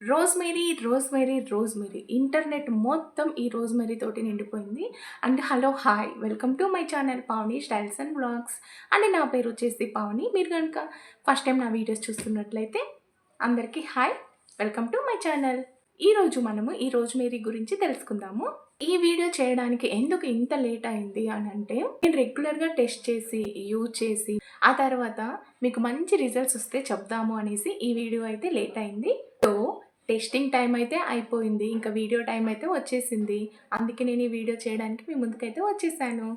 Rosemary internet మొత్తం ఈ rosemary తోటి నిండిపోయింది. And hello, hi! Welcome to my channel Pavani styles and vlogs. And నా పేరు వచ్చేసి పావని. మీరు గనుక ఫస్ట్ టైం నా వీడియోస్ చూస్తున్నట్లయితే అందరికీ hi! Welcome to my channel. ఈరోజు మనము ఈ రోజ్‌మెరీ గురించి తెలుసుకుందాము. ఈ వీడియో చేయడానికి ఎందుకు ఇంత లేట్ అయింది అనంటే, నేను రెగ్యులర్‌గా టెస్ట్ చేసి, యూజ్ చేసి, ఆ తర్వాత మీకు మంచి రిజల్ట్స్ వస్తే చెప్దాము అనేసి ఈ వీడియో అయితే లేట్ అయింది. సో టెస్టింగ్ టైం అయితే అయిపోయింది. ఇంకా వీడియో టైం అయితే వచ్చేసింది. అందుకే నేను ఈ వీడియో చేయడానికి మీ ముందుకైతే వచ్చేసాను.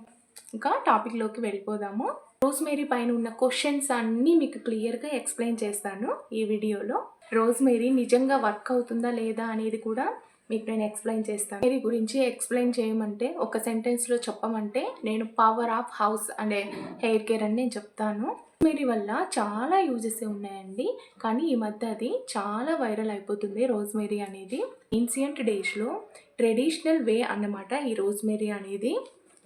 ఇంకా టాపిక్‌లోకి వెళ్ళిపోదాము. రోజ్‌మెరీ పైన ఉన్న క్వెషన్స్ అన్నీ మీకు క్లియర్‌గా ఎక్స్‌ప్లెయిన్ చేస్తాను ఈ వీడియోలో. రోజ్‌మెరీ నిజంగా వర్క్ అవుతుందా లేదా అనేది కూడా మీకు నేను ఎక్స్‌ప్లెయిన్ చేస్తాను. రోజ్‌మెరీ గురించి ఎక్స్‌ప్లెయిన్ చేయమంటే, ఒక సెంటెన్స్‌లో చెప్పమంటే నేను పవర్ ఆఫ్ హౌస్ అనే హెయిర్ కేర్ అని నేను చెప్తాను. రోజ్‌మెరీ వల్ల చాలా యూజెస్ ఉన్నాయండి. కానీ ఈ మధ్య అది చాలా వైరల్ అయిపోతుంది రోజ్‌మెరీ అనేది. ఏన్షియంట్ డేస్‌లో ట్రెడిషనల్ వే అన్నమాట ఈ రోజ్‌మెరీ అనేది.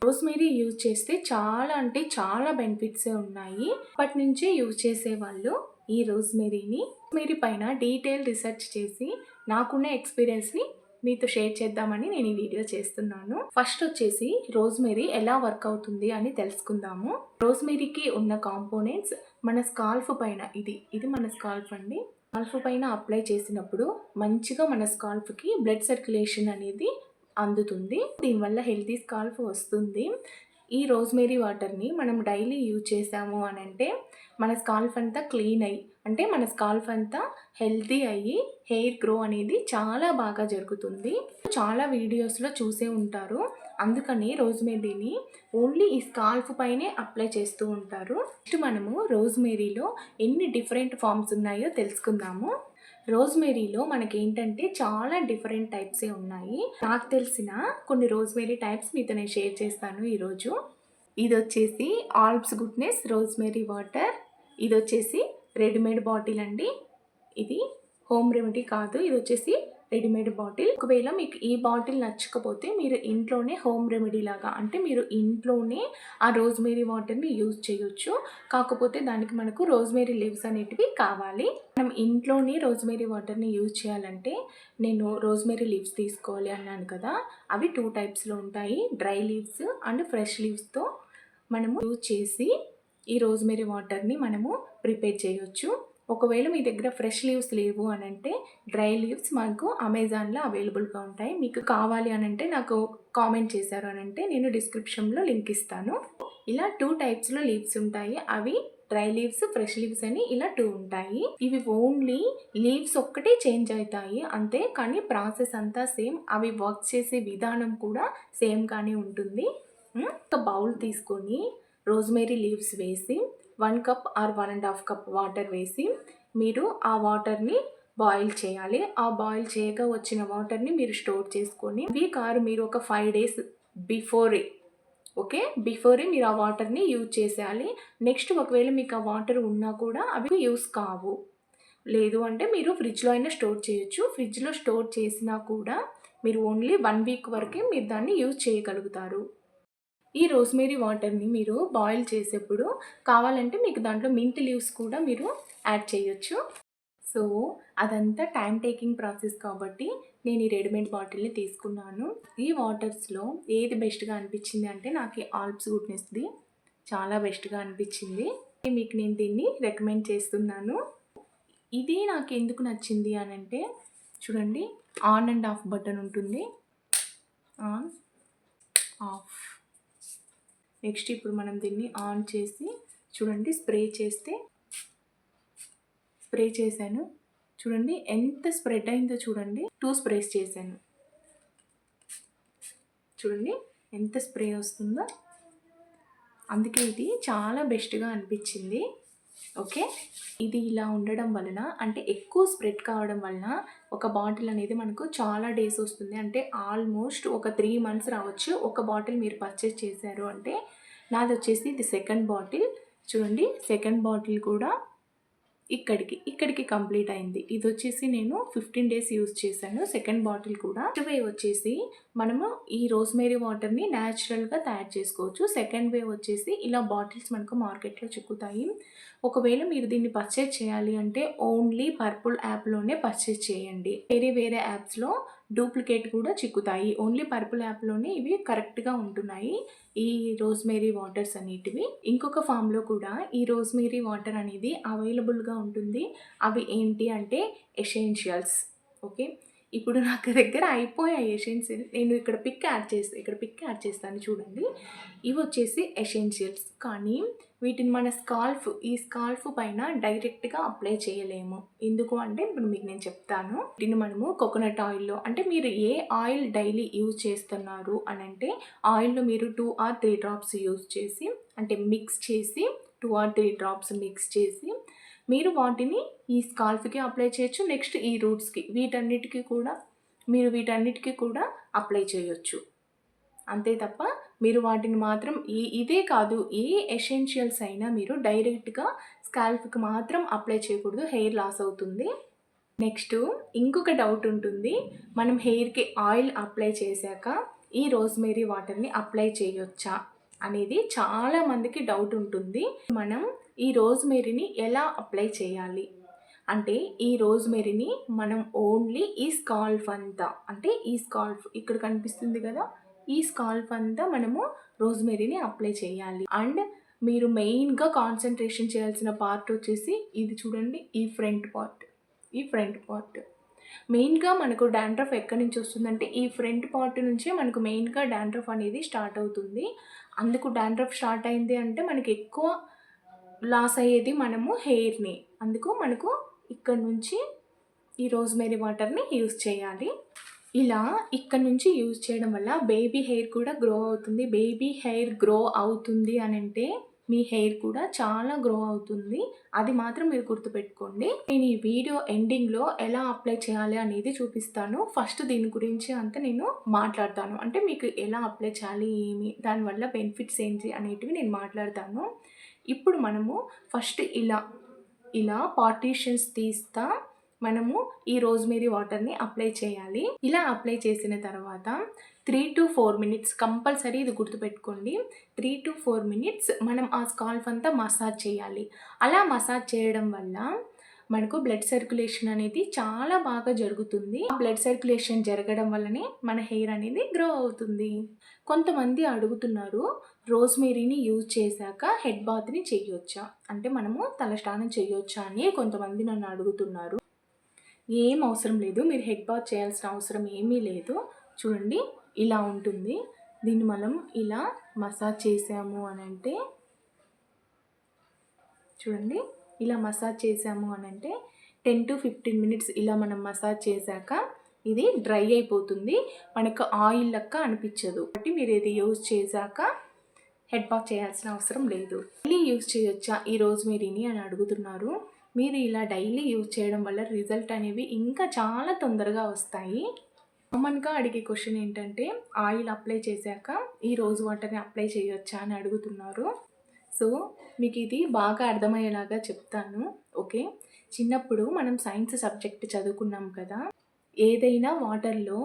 రోజ్‌మెరీ యూజ్ చేస్తే చాలా అంటే చాలా బెనిఫిట్సే ఉన్నాయి. అప్పటి నుంచే యూజ్ చేసేవాళ్ళు ఈ రోజ్‌మెరీ పైన డీటెయిల్ రీసెర్చ్ చేసి నాకున్న ఎక్స్‌పీరియన్స్‌ని మీతో షేర్ చేద్దామని నేను ఈ వీడియో చేస్తున్నాను. ఫస్ట్ వచ్చేసి రోజ్‌మెరీ ఎలా వర్క్ అవుతుంది అని తెలుసుకుందాము. రోజ్‌మెరీకి ఉన్న కాంపోనెంట్స్ మన స్కాల్ఫ్ పైన ఇది మన స్కాల్ఫ్ అండి. స్కాల్ఫ్ పైన అప్లై చేసినప్పుడు మంచిగా మన స్కాల్ఫ్‌కి బ్లడ్ సర్క్యులేషన్ అనేది అందుతుంది. దీనివల్ల హెల్తీ స్కాల్ఫ్ వస్తుంది. ఈ రోజ్‌మెరీ వాటర్‌ని మనం డైలీ యూజ్ చేసాము అనంటే మన స్కాల్ఫ్ అంతా క్లీన్ అయ్యి, అంటే మన స్కాల్ఫ్ అంతా హెల్తీ అయ్యి హెయిర్ గ్రో అనేది చాలా బాగా జరుగుతుంది. చాలా వీడియోస్‌లో చూసే ఉంటారు. అందుకని రోజ్‌మెరీని ఓన్లీ ఈ స్కాల్ఫ్ పైనే అప్లై చేస్తూ ఉంటారు. నెక్స్ట్ మనము రోజ్‌మెరీలో ఎన్ని డిఫరెంట్ ఫార్మ్స్ ఉన్నాయో తెలుసుకుందాము. రోజ్‌మెరీలో మనకేంటంటే చాలా డిఫరెంట్ టైప్సే ఉన్నాయి. నాకు తెలిసిన కొన్ని రోజ్‌మెరీ టైప్స్ మీతో నేను షేర్ చేస్తాను ఈరోజు. ఇదొచ్చేసి ఆల్ప్స్ గుడ్నెస్ రోజ్‌మెరీ వాటర్. ఇదొచ్చేసి రెడీమేడ్ బాటిల్ అండి. ఇది హోమ్ రెమెడీ కాదు. ఇదొచ్చేసి రెడీమేడ్ బాటిల్. ఒకవేళ మీకు ఈ బాటిల్ నచ్చకపోతే మీరు ఇంట్లోనే హోమ్ రెమెడీ లాగా, అంటే మీరు ఇంట్లోనే ఆ రోజ్‌మెరీ వాటర్‌ని యూజ్ చేయొచ్చు. కాకపోతే దానికి మనకు రోజ్‌మెరీ లీవ్స్ అనేటివి కావాలి. మనం ఇంట్లోనే రోజ్‌మెరీ వాటర్‌ని యూజ్ చేయాలంటే నేను రోజ్‌మెరీ లీవ్స్ తీసుకోవాలి అన్నాను కదా! అవి 2 టైప్స్‌లో ఉంటాయి. డ్రై లీవ్స్ అండ్ ఫ్రెష్ లీవ్స్‌తో మనము యూజ్ చేసి ఈ రోజ్‌మెరీ వాటర్‌ని మనము ప్రిపేర్ చేయొచ్చు. ఒకవేళ మీ దగ్గర ఫ్రెష్ లీవ్స్ లేవు అనంటే డ్రై లీవ్స్ మనకు అమెజాన్‌లో అవైలబుల్‌గా ఉంటాయి. మీకు కావాలి అనంటే నాకు కామెంట్ చేశారు అనంటే నేను డిస్క్రిప్షన్‌లో లింక్ ఇస్తాను. ఇలా 2 టైప్స్‌లో లీవ్స్ ఉంటాయి. అవి డ్రై లీవ్స్, ఫ్రెష్ లీవ్స్ అని ఇలా 2 ఉంటాయి. ఇవి ఓన్లీ లీవ్స్ ఒక్కటే చేంజ్ అవుతాయి అంతే. కానీ ప్రాసెస్ అంతా సేమ్. అవి వర్క్ చేసే విధానం కూడా సేమ్ గానే ఉంటుంది. ఒక బౌల్ తీసుకొని రోజ్‌మెరీ లీవ్స్ వేసి 1 కప్ ఆర్ 1 ½ కప్ వాటర్ వేసి మీరు ఆ వాటర్‌ని బాయిల్ చేయాలి. ఆ బాయిల్ చేయగా వచ్చిన వాటర్‌ని మీరు స్టోర్ చేసుకొని మీరు ఒక 5 డేస్ బిఫోరే, ఓకే, బిఫోరే మీరు ఆ వాటర్‌ని యూజ్ చేసేయాలి. నెక్స్ట్ ఒకవేళ మీకు ఆ వాటర్ ఉన్నా కూడా అవి యూజ్ కావు. లేదు అంటే మీరు ఫ్రిడ్జ్‌లో అయినా స్టోర్ చేయొచ్చు. ఫ్రిడ్జ్‌లో స్టోర్ చేసినా కూడా మీరు ఓన్లీ 1 వీక్ వరకే మీరు దాన్ని యూజ్ చేయగలుగుతారు. ఈ రోజ్‌మెరీ వాటర్‌ని మీరు బాయిల్ చేసేప్పుడు కావాలంటే మీకు దాంట్లో మింట్ లీవ్స్ కూడా మీరు యాడ్ చేయొచ్చు. సో, అదంతా టైమ్ టేకింగ్ ప్రాసెస్ కాబట్టి నేను ఈ రెడీమేడ్ బాటిల్‌ని తీసుకున్నాను. ఈ వాటర్స్‌లో ఏది బెస్ట్‌గా అనిపించింది అంటే నాకు ఈ ఆల్ప్స్ గుడ్నెస్‌ది చాలా బెస్ట్‌గా అనిపించింది. మీకు నేను దీన్ని రికమెండ్ చేస్తున్నాను. ఇది నాకెందుకు నచ్చింది అనంటే చూడండి, ఆన్ అండ్ ఆఫ్ బటన్ ఉంటుంది. On, of. నెక్స్ట్ ఇప్పుడు మనం దీన్ని ఆన్ చేసి చూడండి, స్ప్రే చేశాను. చూడండి ఎంత స్ప్రెడ్ అయిందో చూడండి. 2 స్ప్రేస్ చేశాను. చూడండి ఎంత స్ప్రే వస్తుందో. అందుకే ఇది చాలా బెస్ట్‌గా అనిపించింది. ఓకే. ఇది ఇలా ఉండడం వలన, అంటే ఎక్కువ స్ప్రెడ్ కావడం వలన ఒక బాటిల్ అనేది మనకు చాలా డేస్ వస్తుంది. అంటే ఆల్మోస్ట్ ఒక 3 మంత్స్ రావచ్చు. ఒక బాటిల్ మీరు పర్చేస్ చేశారు అంటే. నాదొచ్చేసి ఇది సెకండ్ బాటిల్. చూడండి సెకండ్ బాటిల్ కూడా ఇక్కడికి కంప్లీట్ అయింది. ఇది వచ్చేసి నేను 15 డేస్ యూజ్ చేశాను. సెకండ్ బాటిల్ కూడా. ఫస్ట్ వే వచ్చేసి మనము ఈ రోజ్‌మేరీ వాటర్‌ని న్యాచురల్‌గా తయారు చేసుకోవచ్చు. సెకండ్ వే వచ్చేసి ఇలా బాటిల్స్ మనకు మార్కెట్‌లో చిక్కుతాయి. ఒకవేళ మీరు దీన్ని పర్చేజ్ చేయాలి అంటే ఓన్లీ పర్పుల్ యాప్‌లోనే పర్చేజ్ చేయండి. వేరే యాప్స్‌లో డూప్లికేట్ కూడా చిక్కుతాయి. ఓన్లీ పర్పుల్ యాప్‌లోనే ఇవి కరెక్ట్‌గా ఉంటున్నాయి. ఈ రోజ్‌మేరీ వాటర్స్ అనేటివి. ఇంకొక ఫామ్‌లో కూడా ఈ రోజ్‌మేరీ వాటర్ అనేది అవైలబుల్‌గా ఉంటుంది. అవి ఏంటి అంటే ఎసెన్షియల్స్. ఓకే. ఇప్పుడు నాకు దగ్గర అయిపోయాయి ఎసెన్షియల్స్. నేను ఇక్కడ పిక్ యాడ్ చేస్తాను చూడండి. ఇవి వచ్చేసి ఎసెన్షియల్స్. కానీ వీటిని మన ఈ స్కాల్ఫ్ పైన డైరెక్ట్‌గా అప్లై చేయలేము. ఎందుకు అంటే ఇప్పుడు మీకు నేను చెప్తాను. వీటిని మనము కోకోనట్ ఆయిల్‌లో అంటే మీరు ఏ ఆయిల్ డైలీ యూజ్ చేస్తున్నారు అనంటే ఆయిల్‌లో మీరు 2 ఆర్ 3 డ్రాప్స్ యూజ్ చేసి అంటే మిక్స్ చేసి 2 ఆర్ 3 డ్రాప్స్ మిక్స్ చేసి మీరు వాటిని ఈ స్కాల్ఫ్‌కి అప్లై చేయొచ్చు. నెక్స్ట్ ఈ రూట్స్‌కి వీటన్నిటికి కూడా అప్లై చేయొచ్చు. అంతే తప్ప మీరు వాటిని మాత్రం ఇదే కాదు ఏ ఎసెన్షియల్స్ అయినా మీరు డైరెక్ట్‌గా స్కాల్ఫ్‌కి మాత్రం అప్లై చేయకూడదు. హెయిర్ లాస్ అవుతుంది. నెక్స్ట్ ఇంకొక డౌట్ ఉంటుంది. మనం హెయిర్‌కి ఆయిల్ అప్లై చేశాక ఈ రోజ్‌మేరీ వాటర్‌ని అప్లై చేయొచ్చా అనేది చాలా మందికి డౌట్ ఉంటుంది. మనం ఈ రోజ్‌మేరీని ఎలా అప్లై చేయాలి అంటే ఈ రోజ్‌మేరీని మనం ఓన్లీ ఈ స్కాల్ఫ్ అంతా అంటే ఈ స్కాల్ఫ్ ఇక్కడ కనిపిస్తుంది కదా! ఈ స్కాల్ఫ్ అంతా మనము రోజ్‌మేరీని అప్లై చేయాలి. అండ్ మీరు మెయిన్‌గా కాన్సంట్రేషన్ చేయాల్సిన పార్ట్ వచ్చేసి ఇది చూడండి. ఈ ఫ్రంట్ పార్ట్. మెయిన్‌గా మనకు డాండ్రఫ్ ఎక్కడి నుంచి వస్తుందంటే ఈ ఫ్రంట్ పార్ట్ నుంచే మనకు మెయిన్‌గా డాండ్రఫ్ అనేది స్టార్ట్ అవుతుంది. అందుకు డాండ్రఫ్ స్టార్ట్ అయింది అంటే మనకి ఎక్కువ లాస్ అయ్యేది మనము హెయిర్‌ని. అందుకు మనకు ఇక్కడ నుంచి ఈ రోజ్‌మేరీ వాటర్‌ని యూజ్ చేయాలి. ఇలా ఇక్కడ నుంచి యూజ్ చేయడం వల్ల బేబీ హెయిర్ కూడా గ్రో అవుతుంది. బేబీ హెయిర్ గ్రో అవుతుంది అనంటే మీ హెయిర్ కూడా చాలా గ్రో అవుతుంది. అది మాత్రం మీరు గుర్తుపెట్టుకోండి. నేను ఈ వీడియో ఎండింగ్‌లో ఎలా అప్లై చేయాలి అనేది చూపిస్తాను. ఫస్ట్ దీని గురించి అంతా నేను మాట్లాడతాను. అంటే మీకు ఎలా అప్లై చేయాలి, దానివల్ల బెనిఫిట్స్ ఏంటి అనేటివి నేను మాట్లాడతాను. ఇప్పుడు మనము ఫస్ట్ ఇలా పార్టీషన్స్ తీస్తా మనము ఈ రోజ్‌మేరీ వాటర్‌ని అప్లై చేయాలి. ఇలా అప్లై చేసిన తర్వాత 3-4 మినిట్స్ కంపల్సరీ ఇది గుర్తుపెట్టుకోండి. 3-4 మినిట్స్ మనం ఆ స్కాల్ఫ్ అంతా మసాజ్ చేయాలి. అలా మసాజ్ చేయడం వల్ల మనకు బ్లడ్ సర్క్యులేషన్ అనేది చాలా బాగా జరుగుతుంది. ఆ బ్లడ్ సర్క్యులేషన్ జరగడం వల్లనే మన హెయిర్ అనేది గ్రో అవుతుంది. కొంతమంది అడుగుతున్నారు రోజ్‌మేరీని యూజ్ చేశాక హెడ్ బాత్‌ని చెయ్యొచ్చా? అంటే మనము తలస్నానం చెయ్యొచ్చా అని కొంతమంది నన్ను అడుగుతున్నారు. ఏం అవసరం లేదు. మీరు హెడ్ బాత్ చేయాల్సిన అవసరం ఏమీ లేదు. చూడండి ఇలా ఉంటుంది. దీన్ని మనం ఇలా మసాజ్ చేసాము అనంటే చూడండి ఇలా మసాజ్ చేసాము అనంటే 10-15 మినిట్స్ ఇలా మనం మసాజ్ చేశాక ఇది డ్రై అయిపోతుంది. మనకు ఆయిల్ లెక్క అనిపించదు. కాబట్టి మీరు ఇది యూజ్ చేశాక హెడ్ బాత్ చేయాల్సిన అవసరం లేదు. డైలీ యూజ్ చేయొచ్చా ఈ రోజ్‌మేరీని అని అడుగుతున్నారు. మీరు ఇలా డైలీ యూజ్ చేయడం వల్ల రిజల్ట్ అనేవి ఇంకా చాలా తొందరగా వస్తాయి. కామన్‌గా అడిగే క్వశ్చన్ ఏంటంటే ఆయిల్ అప్లై చేశాక ఈ రోజ్ వాటర్‌ని అప్లై చేయొచ్చా అని అడుగుతున్నారు. సో మీకు ఇది బాగా అర్థమయ్యేలాగా చెప్తాను. ఓకే. చిన్నప్పుడు మనం సైన్స్ సబ్జెక్ట్ చదువుకున్నాం కదా! ఏదైనా వాటర్‌లో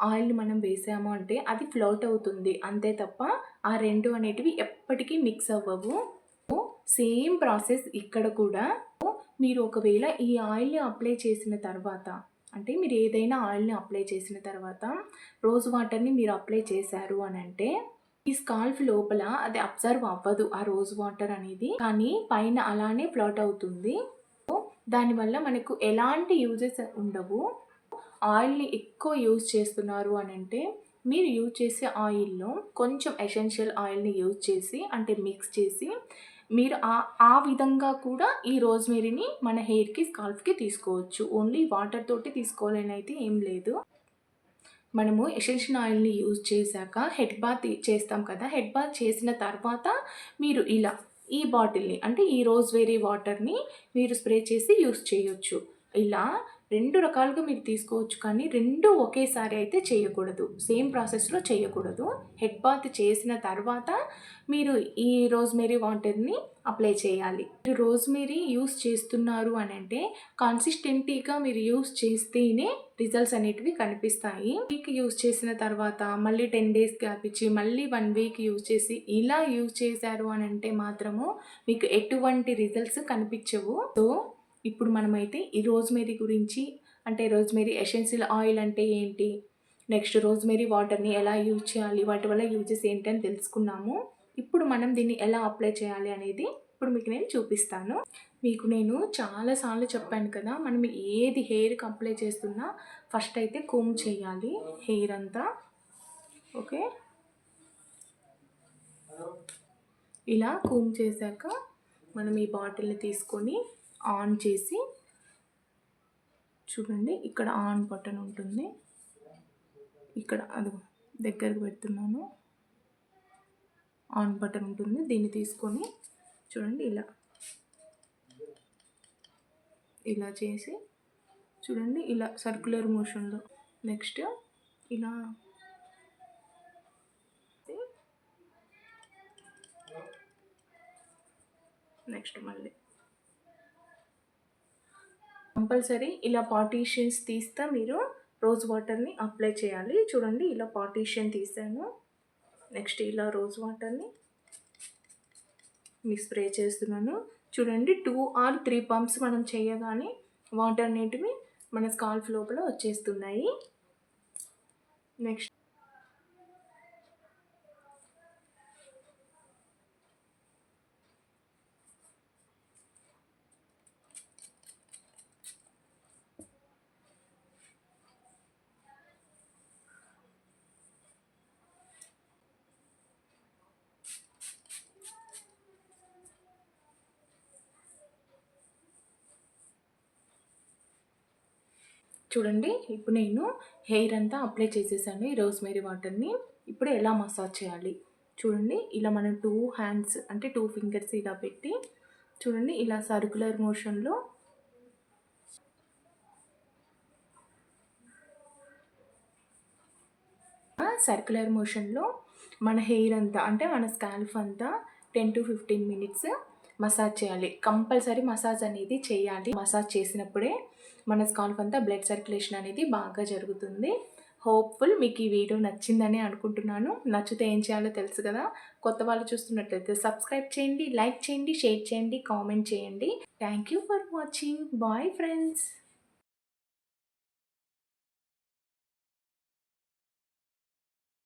ఆయిల్ మనం వేసాము అంటే అది ఫ్లోట్ అవుతుంది. అంతే తప్ప ఆ 2 అనేటివి ఎప్పటికీ మిక్స్ అవ్వవు. సేమ్ ప్రాసెస్ ఇక్కడ కూడా మీరు ఒకవేళ ఈ ఆయిల్‌ని అప్లై చేసిన తర్వాత అంటే మీరు ఏదైనా ఆయిల్‌ని అప్లై చేసిన తర్వాత రోజ్ వాటర్‌ని మీరు అప్లై చేశారు అనంటే ఈ స్కాల్ఫ్ లోపల అది అబ్జర్వ్ అవ్వదు ఆ రోజ్ వాటర్ అనేది. కానీ పైన అలానే ఫ్లోట్ అవుతుంది. దానివల్ల మనకు ఎలాంటి యూజెస్ ఉండవు. ఆయిల్‌ని ఎక్కువ యూజ్ చేస్తున్నారు అనంటే మీరు యూజ్ చేసే ఆయిల్‌లో కొంచెం ఎసెన్షియల్ ఆయిల్‌ని యూజ్ చేసి అంటే మిక్స్ చేసి మీరు ఆ విధంగా కూడా ఈ రోజ్‌మేరీని మన హెయిర్‌కి, స్కాల్ఫ్‌కి తీసుకోవచ్చు. ఓన్లీ వాటర్ తోటి తీసుకోవాలని అయితే ఏం లేదు. మనము ఎసెన్షియల్ ఆయిల్‌ని యూజ్ చేశాక హెడ్ బాత్ చేస్తాం కదా! హెడ్ బాత్ చేసిన తర్వాత మీరు ఇలా ఈ బాటిల్‌ని అంటే ఈ రోజ్‌మేరీ వాటర్‌ని మీరు స్ప్రే చేసి యూజ్ చేయొచ్చు. ఇలా 2 రకాలుగా మీరు తీసుకోవచ్చు, కానీ 2 ఒకేసారి అయితే చేయకూడదు. సేమ్ ప్రాసెస్‌లో చేయకూడదు. హెడ్ బాత్ చేసిన తర్వాత మీరు ఈ రోజ్‌మెరీ వాటర్‌ని అప్లై చేయాలి. మీరు రోజ్‌మెరీ యూజ్ చేస్తున్నారు అనంటే కన్సిస్టెంట్‌గా మీరు యూజ్ చేస్తేనే రిజల్ట్స్ అనేటివి కనిపిస్తాయి. వీక్ యూజ్ చేసిన తర్వాత మళ్ళీ 10 డేస్ గ్యాప్ ఇచ్చి మళ్ళీ 1 వీక్ యూజ్ చేసి ఇలా యూజ్ చేశారు అనంటే మాత్రము మీకు ఎటువంటి రిజల్ట్స్ కనిపించవు. సో ఇప్పుడు మనమైతే ఈ రోజ్‌మెరీ గురించి, అంటే రోజ్‌మెరీ ఎసెన్షియల్ ఆయిల్ అంటే ఏంటి, నెక్స్ట్ రోజ్‌మెరీ వాటర్‌ని ఎలా యూజ్ చేయాలి, వాటి వల్ల యూజెస్ ఏంటి అని తెలుసుకున్నాము. ఇప్పుడు మనం దీన్ని ఎలా అప్లై చేయాలి అనేది ఇప్పుడు మీకు నేను చూపిస్తాను. మీకు నేను చాలా సార్లు చెప్పాను కదా, మనం ఏది హెయిర్‌కి అప్లై చేస్తున్నా ఫస్ట్ అయితే కోంబ్ చేయాలి హెయిర్ అంతా. ఓకే, ఇలా కోంబ్ చేశాక మనం ఈ బాటిల్ని తీసుకొని ఆన్ చేసి, చూడండి ఇక్కడ ఆన్ బటన్ ఉంటుంది, ఇక్కడ అది దగ్గరకు పెడుతున్నాను, ఆన్ బటన్ ఉంటుంది. దీన్ని తీసుకొని చూడండి ఇలా ఇలా చేసి, చూడండి ఇలా సర్క్యులర్ మోషన్లో, నెక్స్ట్ ఇలా నెక్స్ట్ మళ్ళీ కంపల్సరీ ఇలా పార్టీషన్స్ తీస్తే మీరు రోజ్ వాటర్ని అప్లై చేయాలి. చూడండి ఇలా పార్టీషన్ తీసాను. నెక్స్ట్ ఇలా రోజ్ వాటర్ని మీకు స్ప్రే చేస్తున్నాను. చూడండి 2 or 3 పంప్స్ మనం చేయగానే వాటర్ అనేటివి మన స్కాల్ఫ్ లోపల వచ్చేస్తున్నాయి. నెక్స్ట్ చూడండి ఇప్పుడు నేను హెయిర్ అంతా అప్లై చేసేసాను ఈ రోజ్‌మెరీ వాటర్ని. ఇప్పుడు ఎలా మసాజ్ చేయాలి చూడండి. ఇలా మనం 2 హ్యాండ్స్ అంటే 2 ఫింగర్స్ ఇలా పెట్టి చూడండి ఇలా సర్క్యులర్ మోషన్లో మన హెయిర్ అంతా అంటే మన స్కాల్ఫ్ అంతా 10 to 15 మినిట్స్ మసాజ్ చేయాలి. కంపల్సరీ మసాజ్ అనేది చేయాలి. మసాజ్ చేసినప్పుడే మన స్కాల్ఫ్ అంతా బ్లడ్ సర్క్యులేషన్ అనేది బాగా జరుగుతుంది. హోప్ఫుల్ మీకు ఈ వీడియో నచ్చిందని అనుకుంటున్నాను. నచ్చితే ఏం చేయాలో తెలుసు కదా. కొత్త వాళ్ళు చూస్తున్నట్లయితే సబ్స్క్రైబ్ చేయండి, లైక్ చేయండి, షేర్ చేయండి, కామెంట్ చేయండి. Thank you for watching. Bye friends.